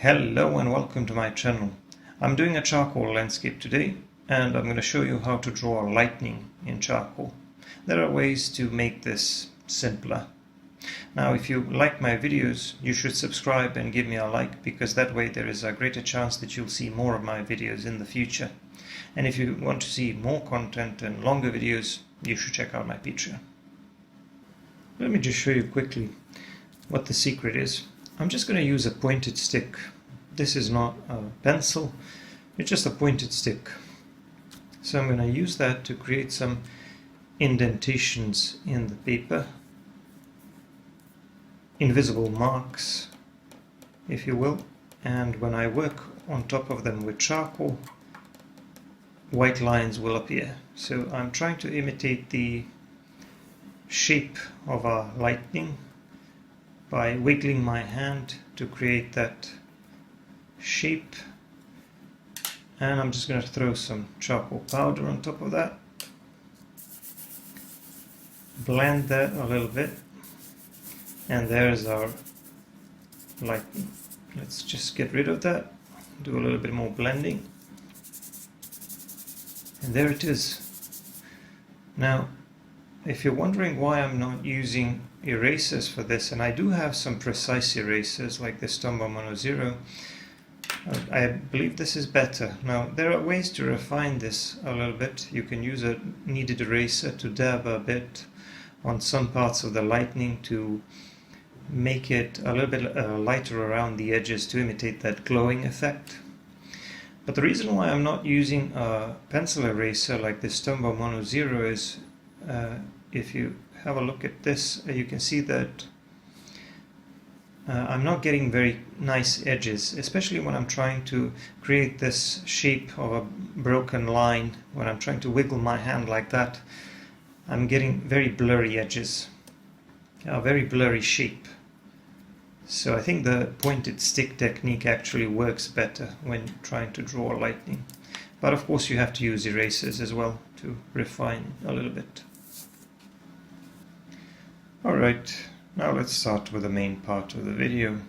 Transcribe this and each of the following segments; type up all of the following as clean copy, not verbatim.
Hello and welcome to my channel. I'm doing a charcoal landscape today and I'm going to show you how to draw lightning in charcoal. There are ways to make this simpler. Now if you like my videos, you should subscribe and give me a like, because that way there is a greater chance that you'll see more of my videos in the future. And if you want to see more content and longer videos, you should check out my Patreon. Let me just show you quickly what the secret is. I'm just going to use a pointed stick. This is not a pencil, it's just a pointed stick. So I'm going to use that to create some indentations in the paper. Invisible marks, if you will. And when I work on top of them with charcoal, white lines will appear. So I'm trying to imitate the shape of a lightning by wiggling my hand to create that shape, and I'm just going to throw some charcoal powder on top of that, blend that a little bit, and there's our lightning. Let's just get rid of that, do a little bit more blending, and there it is. Now if you're wondering why I'm not using erasers for this, and I do have some precise erasers like the Stormy Mono 0, I believe this is better. Now there are ways to refine this a little bit. You can use a kneaded eraser to dab a bit on some parts of the lightning to make it a little bit lighter around the edges to imitate that glowing effect. But the reason why I'm not using a pencil eraser like the Stormy Mono 0 is if you have a look at this, you can see that I'm not getting very nice edges, especially when I'm trying to create this shape of a broken line. When I'm trying to wiggle my hand like that, I'm getting very blurry edges, a very blurry shape. So I think the pointed stick technique actually works better when trying to draw lightning. But of course you have to use erasers as well to refine a little bit. Alright, now let's start with the main part of the video.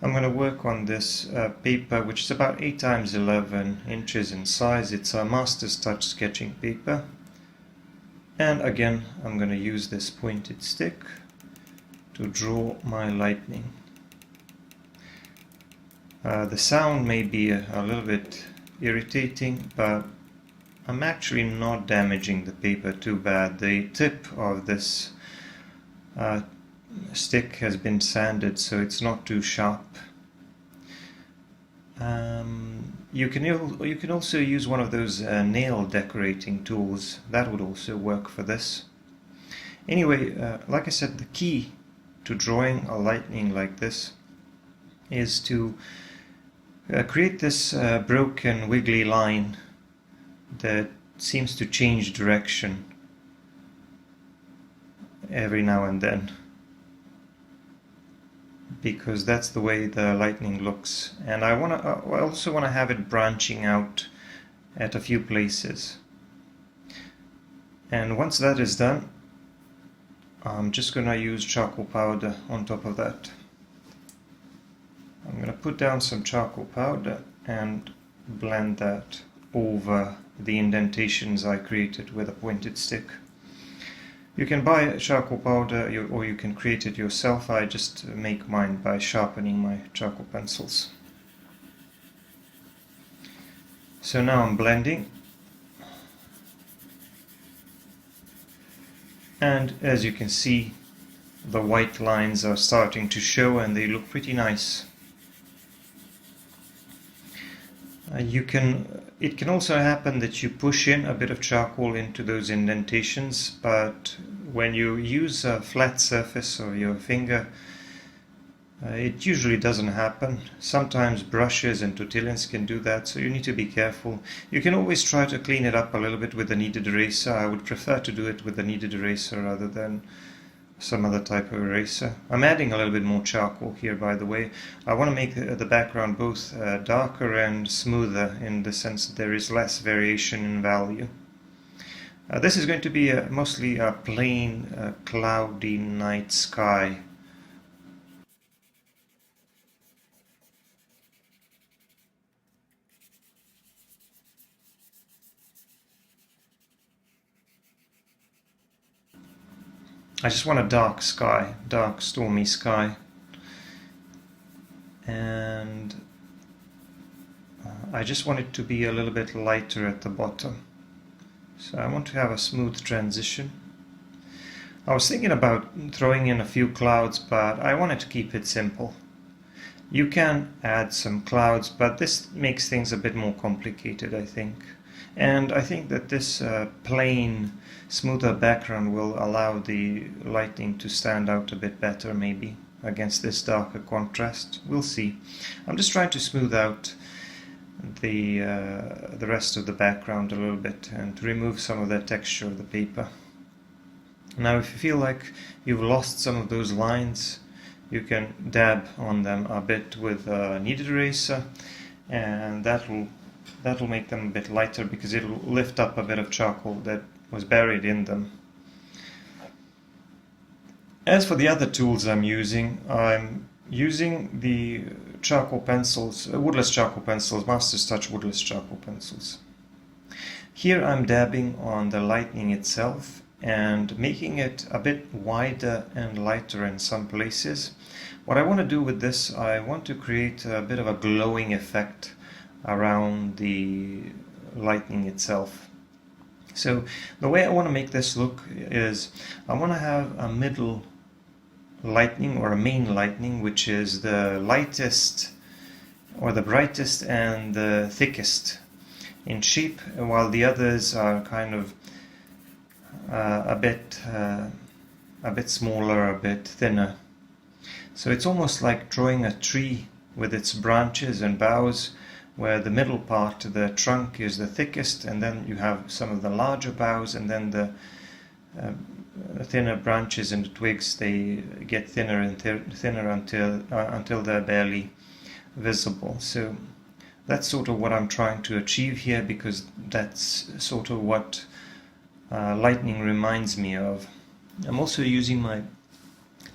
I'm going to work on this paper, which is about 8 times 11 inches in size. It's a Master's Touch sketching paper. And again, I'm going to use this pointed stick to draw my lightning. The sound may be a little bit irritating, but I'm actually not damaging the paper too bad. The tip of this stick has been sanded, so it's not too sharp. You can also use one of those nail decorating tools. That would also work for this. Anyway, like I said, the key to drawing a lightning like this is to create this broken wiggly line that seems to change direction every now and then, because that's the way the lightning looks. And I also want to have it branching out at a few places. And once that is done, I'm just going to use charcoal powder on top of that. I'm going to put down some charcoal powder and blend that over the indentations I created with a pointed stick. You can buy charcoal powder or you can create it yourself. I just make mine by sharpening my charcoal pencils. So now I'm blending, and as you can see, the white lines are starting to show and they look pretty nice. It can also happen that you push in a bit of charcoal into those indentations, but when you use a flat surface or your finger, it usually doesn't happen. Sometimes brushes and tortillons can do that, so you need to be careful. You can always try to clean it up a little bit with a kneaded eraser. I would prefer to do it with a kneaded eraser rather than some other type of eraser. I'm adding a little bit more charcoal here, by the way. I want to make the background both darker and smoother, in the sense that there is less variation in value. This is going to be mostly a plain cloudy night sky. I just want a dark sky, dark stormy sky, and I just want it to be a little bit lighter at the bottom. So I want to have a smooth transition. I was thinking about throwing in a few clouds, but I wanted to keep it simple. You can add some clouds, but this makes things a bit more complicated, I think. And I think that this plain, smoother background will allow the lighting to stand out a bit better, maybe, against this darker contrast. We'll see. I'm just trying to smooth out the rest of the background a little bit and to remove some of the texture of the paper. Now, if you feel like you've lost some of those lines, you can dab on them a bit with a kneaded eraser, and that'll make them a bit lighter because it'll lift up a bit of charcoal that was buried in them. As for the other tools I'm using the charcoal pencils, woodless charcoal pencils, Master's Touch woodless charcoal pencils. Here I'm dabbing on the lightning itself and making it a bit wider and lighter in some places. What I want to do with this, I want to create a bit of a glowing effect around the lightning itself. So the way I want to make this look is I want to have a middle lightning, or a main lightning, which is the lightest or the brightest and the thickest in shape, while the others are kind of a bit smaller, a bit thinner. So it's almost like drawing a tree with its branches and boughs, where the middle part, the trunk, is the thickest, and then you have some of the larger boughs, and then the thinner branches and the twigs, they get thinner and thinner until they're barely visible. So that's sort of what I'm trying to achieve here, because that's sort of what lightning reminds me of. I'm also using my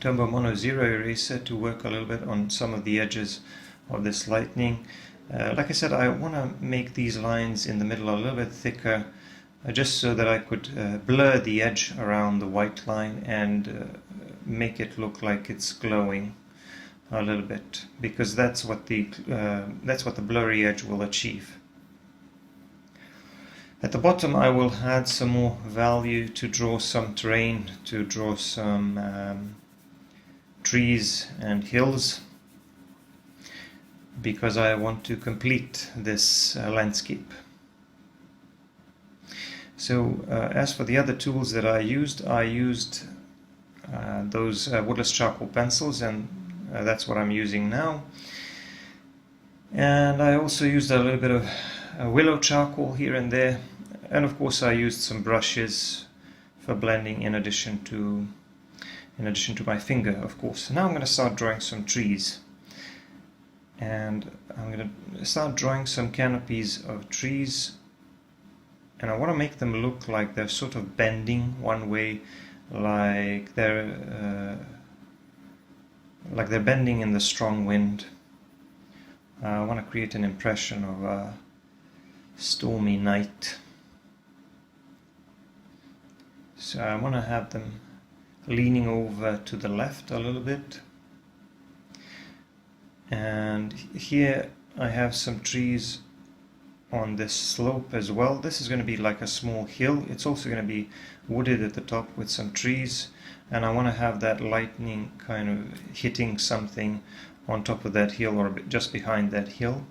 Tombow Mono Zero eraser to work a little bit on some of the edges of this lightning. Like I said, I want to make these lines in the middle a little bit thicker, just so that I could blur the edge around the white line and make it look like it's glowing a little bit, because that's what the blurry edge will achieve. At the bottom I will add some more value to draw some terrain, to draw some trees and hills, because I want to complete this landscape. So as for the other tools that I used those woodless charcoal pencils, and that's what I'm using now. And I also used a little bit of willow charcoal here and there, and of course I used some brushes for blending in addition to my finger, of course. Now I'm going to start drawing some trees, and I'm going to start drawing some canopies of trees, and I want to make them look like they're sort of bending one way, like they're bending in the strong wind. I want to create an impression of a stormy night. So I want to have them leaning over to the left a little bit. And here I have some trees on this slope as well. This is going to be like a small hill. It's also going to be wooded at the top with some trees, and I want to have that lightning kind of hitting something on top of that hill, or just behind that hill.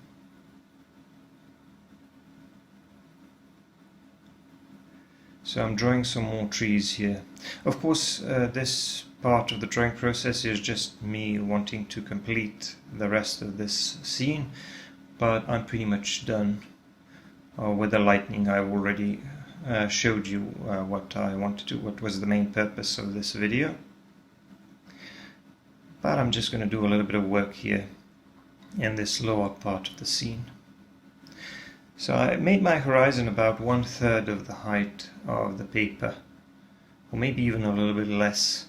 So I'm drawing some more trees here. Of course, this part of the drawing process is just me wanting to complete the rest of this scene, but I'm pretty much done with the lightning. I've already showed you what I want to do, what was the main purpose of this video. But I'm just going to do a little bit of work here in this lower part of the scene. So I made my horizon about 1/3 of the height of the paper, or maybe even a little bit less.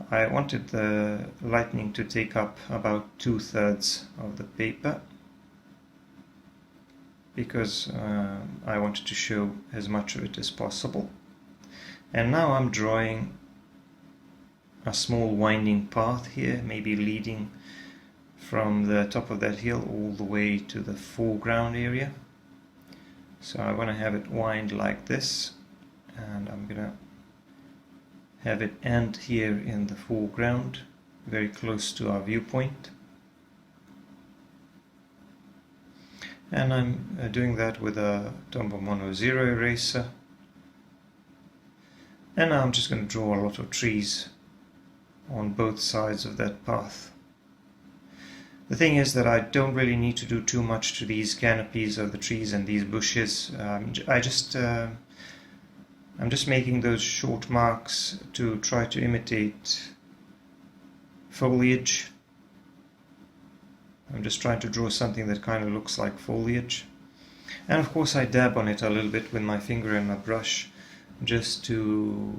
I wanted the lightning to take up about 2/3 of the paper, because I wanted to show as much of it as possible. And now I'm drawing a small winding path here, maybe leading from the top of that hill all the way to the foreground area. So I want to have it wind like this, and I'm going to have it end here in the foreground, very close to our viewpoint. And I'm doing that with a Tombow Mono 0 eraser. And now I'm just going to draw a lot of trees on both sides of that path. The thing is that I don't really need to do too much to these canopies of the trees and these bushes. I'm just making those short marks to try to imitate foliage. I'm just trying to draw something that kind of looks like foliage. And of course I dab on it a little bit with my finger and my brush just to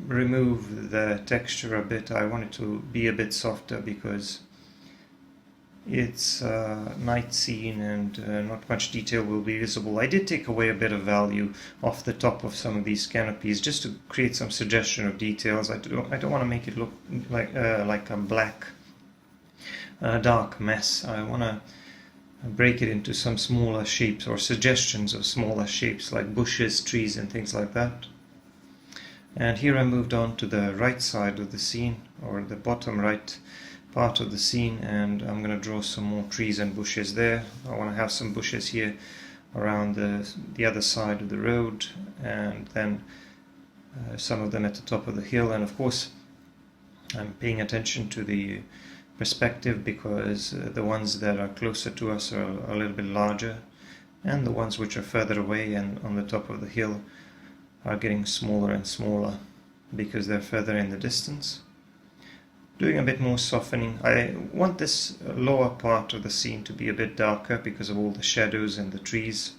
remove the texture a bit. I want it to be a bit softer because it's a night scene and not much detail will be visible. I did take away a bit of value off the top of some of these canopies just to create some suggestion of details. I don't want to make it look like a black dark mess. I want to break it into some smaller shapes or suggestions of smaller shapes like bushes, trees and things like that. And here I moved on to the right side of the scene, or the bottom right part of the scene, and I'm going to draw some more trees and bushes there. I want to have some bushes here around the other side of the road, and then some of them at the top of the hill. And of course I'm paying attention to the perspective because the ones that are closer to us are a little bit larger, and the ones which are further away and on the top of the hill are getting smaller and smaller because they're further in the distance. Doing a bit more softening. I want this lower part of the scene to be a bit darker because of all the shadows and the trees.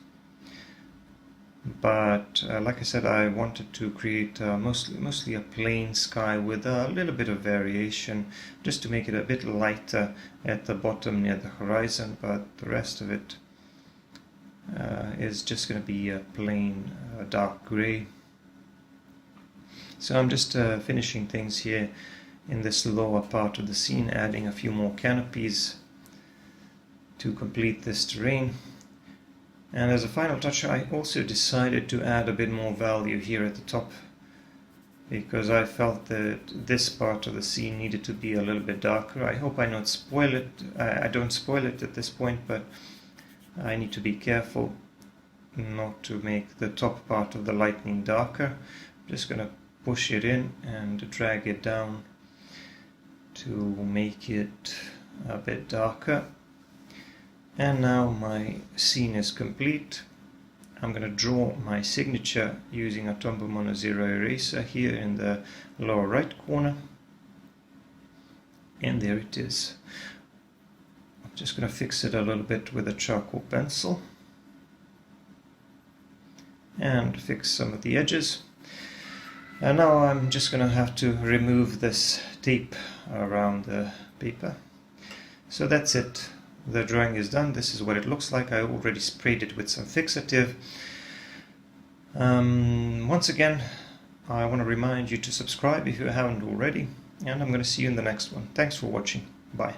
But like I said, I wanted to create mostly a plain sky with a little bit of variation, just to make it a bit lighter at the bottom near the horizon, but the rest of it is just going to be a plain dark grey. So I'm just finishing things here in this lower part of the scene, adding a few more canopies to complete this terrain. And as a final touch, I also decided to add a bit more value here at the top because I felt that this part of the scene needed to be a little bit darker. I hope I don't spoil it. I don't spoil it at this point, but I need to be careful not to make the top part of the lightning darker. I'm just going to push it in and drag it down to make it a bit darker. And now my scene is complete. I'm going to draw my signature using a Tombow Mono 0 eraser here in the lower right corner. And there it is. I'm just going to fix it a little bit with a charcoal pencil and fix some of the edges. And now I'm just going to have to remove this tape around the paper. So that's it. The drawing is done. This is what it looks like. I already sprayed it with some fixative. Once again, I want to remind you to subscribe if you haven't already, and I'm going to see you in the next one. Thanks for watching. Bye.